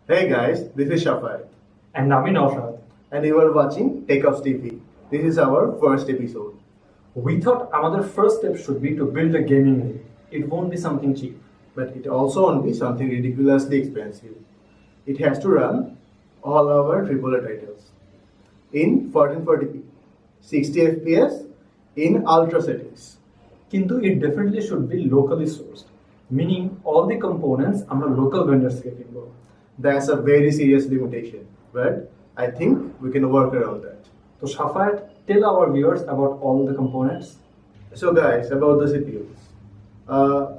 Hey guys, this is Shafai, And Nami Naushad. and you are watching TechOpsTV. This is our first episode. We thought our first step should be to build a gaming rig. It won't be something cheap. But it also won't be something ridiculously expensive. It has to run all our AAA titles in 1440p, 60 FPS in ultra settings. কিন্তু it definitely should be locally sourced, meaning all the components আমরা local vendors থেকে কিনবো। That's a very serious limitation, but I think we can work around that. So Shafat, tell our viewers about all the components. So guys, about the CPUs.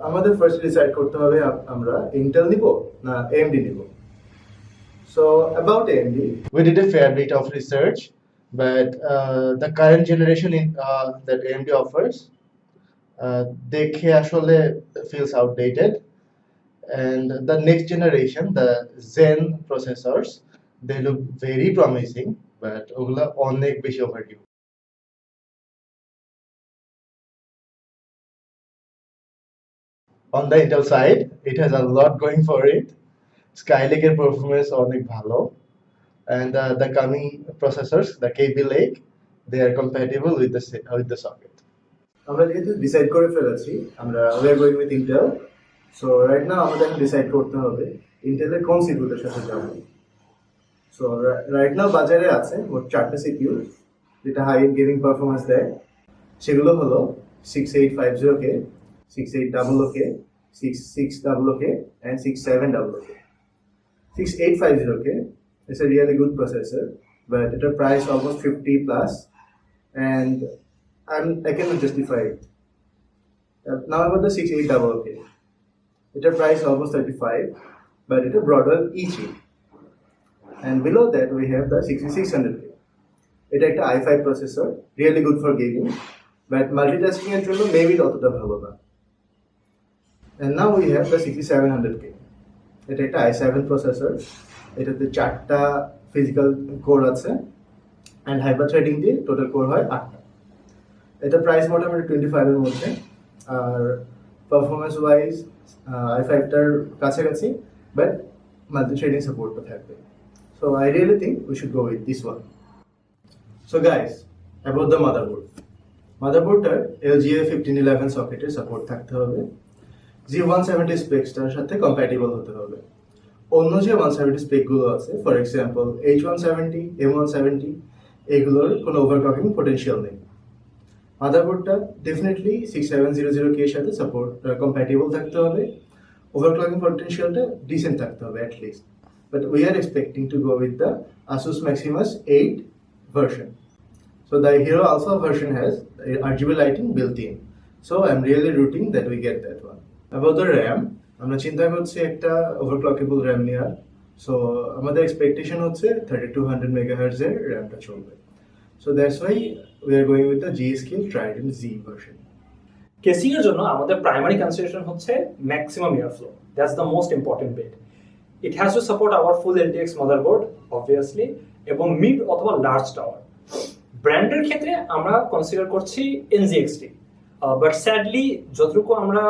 আমাদের first decide করতে হবে আমরা Intel নিব না AMD নিব। So about AMD, we did a fair bit of research, but the current generation that AMD offers দেখে আসলে feels outdated, and the next generation, the Zen processors, they look very promising, but ওগুলা অনেক বেশি overdue. On the Intel side, it has a lot going for it. Skylake এর performance অনেক ভালো, and the coming processors, the KB Lake, they are compatible with the socket. আমরা যেহেতু decide করে ফেলেছি আমরা we are going with Intel, so right now আমাদের decide করতে হবে ইন্টেলের কোন সিপিইউটার সাথে যাব। So right now বাজারে আছে মোট 4টা সিপিইউ যেটা হাই এন্ড গেমিং পারফরম্যান্স দেয়। সেগুলো হলো 6850K, 6800K, 6600K and 6700K. 6850K is a really good processor, but at a price almost 50 plus, and I cannot justify it. Now about the 6800K, at a price almost 35, but at a broader EG. And below that we have the 6600K. It is an i5 processor, really good for gaming, but multitasking এর জন্য maybe ততটা ভালো না। And now we have the 6700K. এটা একটা i7 processor, এটাতে 4টা physical core আছে and হাইপার থ্রেডিং দিয়ে টোটাল কোর হয় 8টা। এটা প্রাইস মোটামুটি 25 এর মধ্যে, আর পারফরম্যান্স ওয়াইজ i5 টার কাছাকাছি, বাট মাল্টি থ্রেডিং সাপোর্টও থাকবে। So I really think we should go with this one. So guys, about the motherboard. Motherboardটার LGA 1511 সকেটের সাপোর্ট থাকতে হবে, G170 স্পেকসটার সাথে কম্প্যাটিবল হতে হবে। অন্য যে 170 স্পেকগুলো আছে, ফর এক্সাম্পল H170, M170, এগুলোর কোনো ওভারক্লকিং পটেনশিয়াল নেই। মাদারবোর্ডটা ডেফিনেটলি 6700K এর সাথে সাপোর্ট কম্প্যাটিবল থাকতে হবে, ওভারক্লকিং পটেনশিয়ালটা ডিসেন্ট থাকতে হবে at least. But we are expecting to go with the Asus Maximus 8 version. So the Hero Alpha version has RGB lighting built in. So I'm really rooting that we get that one. About the RAM, আমরা চিন্তা করছি একটা ওভারক্লকেবল RAM নেওয়ার। So আমাদের expectation হচ্ছে 3200 MHz এর র্যামটা চলবে। So that's why we are going with the G-Skill Trident Z version. Casing এর জন্য আমাদের প্রাইমারি কনসিডারেশন হচ্ছে maximum airflow. That's the most important bit. It has to support our full LTX motherboard, obviously, এবং mid অথবা large tower. ব্র্যান্ডের ক্ষেত্রে আমরা consider করছি NZXT, বাট স্যাডলি যতটুকু আমরা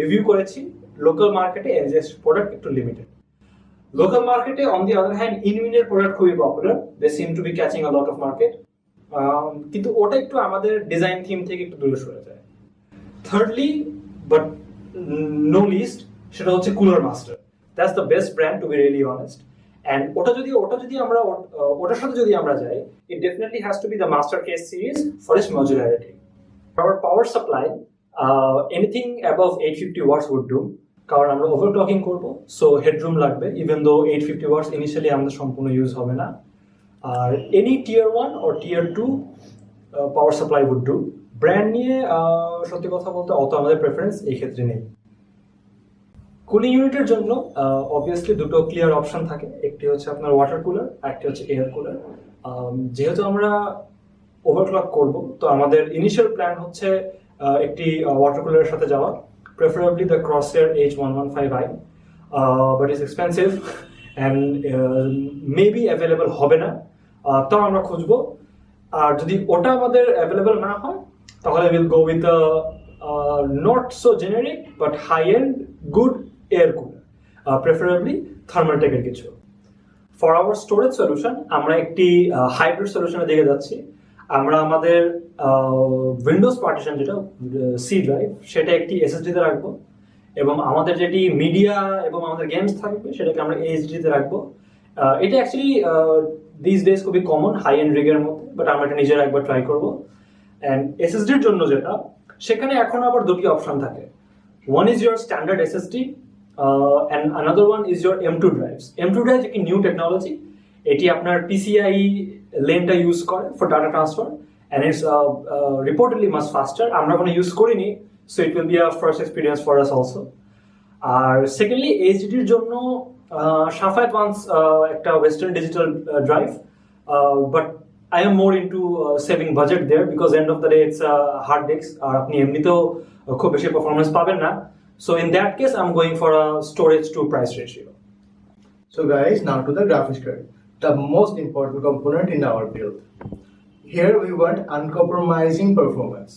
রিভিউ করেছি লোকাল মার্কেটে NZXT প্রোডাক্ট একটু লিমিটেড। লোকাল মার্কেটে অন দি আদার হ্যান্ড ইনমিনের প্রোডাক্ট খুবই popular, they seem to be catching a lot of market, কিন্তু ওটা একটু আমাদের ডিজাইন থিম থেকে একটু দূরে সরে যায়। থার্ডলি বাট নো লিস্ট, সেটা হচ্ছে cooler master. That's the best brand, to be really honest. And ওটার সাথে যদি আমরা যাই, it definitely has to be the Master Case series for its modularity. Our power supply, anything above 850 watts would do, কারণ আমরা overclocking করব, so headroom লাগবে, even though 850 watts initially আমাদের সম্পূর্ণ ইউজ হবে না। আর any tier 1 or tier 2 power supply would do. Brand নিয়ে সত্যি কথা বলতে অত আমাদের প্রেফারেন্স এই ক্ষেত্রে নেই। কুলিং ইউনিটের জন্য অবভিয়াসলি দুটো ক্লিয়ার অপশন থাকে, একটি হচ্ছে আপনার ওয়াটার কুলার, আরেকটি হচ্ছে এয়ার কুলার। যেহেতু আমরা ওভারক্লক করব, তো আমাদের ইনিশিয়াল প্ল্যান হচ্ছে একটি ওয়াটার কুলারের সাথে যাওয়া, preferably the Corsair H115i, but it's expensive and maybe available হবে না, তাও আমরা খুঁজবো। আর যদি ওটা আমাদের অ্যাভেলেবল না হয় তাহলে will go with not so generic but high end good air cooler. Preferably থার্মালটেকের কিছু। ফর আওয়ার স্টোরেজ সলিউশন আমরা একটি হাইব্রিড সলিউশনের দিকে যাচ্ছি। আমরা আমাদের উইন্ডোজ পার্টিশন যেটা সি ড্রাইভ সেটা একটি এসএসডিতে রাখবো, এবং আমাদের যেটি মিডিয়া এবং আমাদের গেমস থাকবে সেটাকে আমরা এইচডিতে রাখবো। এটা অ্যাকচুয়ালি দিস ডেজ খুবই কমন হাই এন্ড রিগের মধ্যে, বাট আমরা এটা নিজেরা একবার ট্রাই করবো। অ্যান্ড এসএসডির জন্য যেটা, সেখানে এখন আবার দুটি অপশন থাকে। One is your standard SSD and another one is your M2 drives. M2 drive একটি নিউ টেকনোলজি, এটি আপনার পিসিআই লেনটা ইউজ করে for data transfer, and it's reportedly much faster. আমরা কোনো ইউজ করিনি, so it will be a first experience for us also. আর secondly এইচডির জন্য সাফায়াত ওয়ান্স একটা Western Digital drive, but I am more into saving budget there because end of the day it's a hard disk আর আপনি এমনিতেও খুব বেশি performance পাবেন না। So in that case I'm going for a storage to price ratio. So guys, now to the graphics card, the most important component in our build. Here we want uncompromising performance.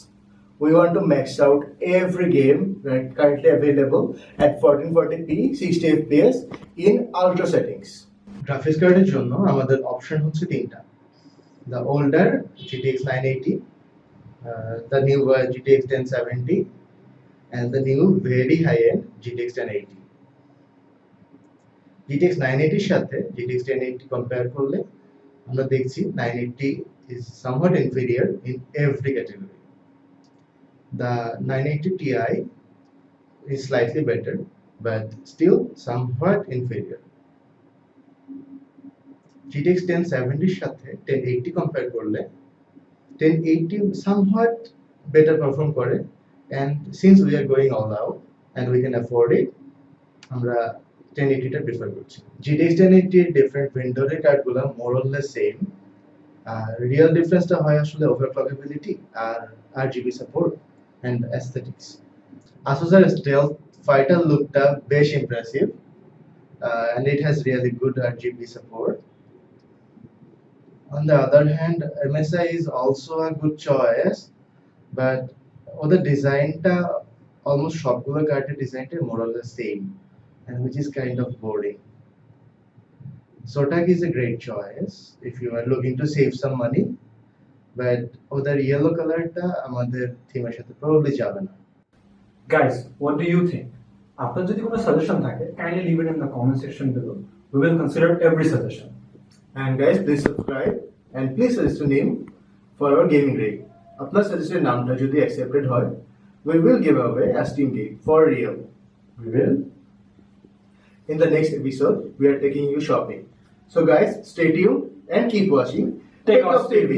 We want to max out every game that currently available at 1440p 60 fps in ultra settings. Graphics card এর জন্য আমাদের option হচ্ছে তিনটা: the older GTX 980, the new GTX 1070, and the new very high-end GTX 1080. GTX 980 সাথে GTX 1080 compare করলে আমরা দেখছি 980 is somewhat inferior in every category. The 980 Ti is slightly better, but still somewhat inferior. GTX 1070 সাথে 1080 compare করলে 1080 somewhat better perform করে, and since we are going all out and we can afford it, আমরা 1080 টা prefer করছি। GTX 1080 এর different ভেন্ডরের কার্ডগুলো more or less same. Real ডিফারেন্সটা হয় আসলে ওভারক্লকেবিলিটি আর RGB support and aesthetics. Asus Stealth Fighter লুকটা বেশ impressive, and it has really good RGB support. On the other hand, MSI is also a good choice, but the designটা almost সবগুলো কার্ডের ডিজাইনটা more or less same, and which is kind of boring. Zotac is a great choice if you are looking to save some money, but ওদের yellow কালারটা আমাদের থিমের সাথে probably যাবে না। Guys, what do you think? আপনার যদি কোনো সাজেশন থাকে, kindly leave it in the comment section below. We will consider every suggestion. And guys, please subscribe and please suggest a name for our gaming rig. আপনার সাজেশনের নামটা যদি accepted হয়, we will give away a Steam key for real. We will. In the next episode, we are taking you shopping. So guys, stay tuned and keep watching TechOpsTV. TechOpsTV.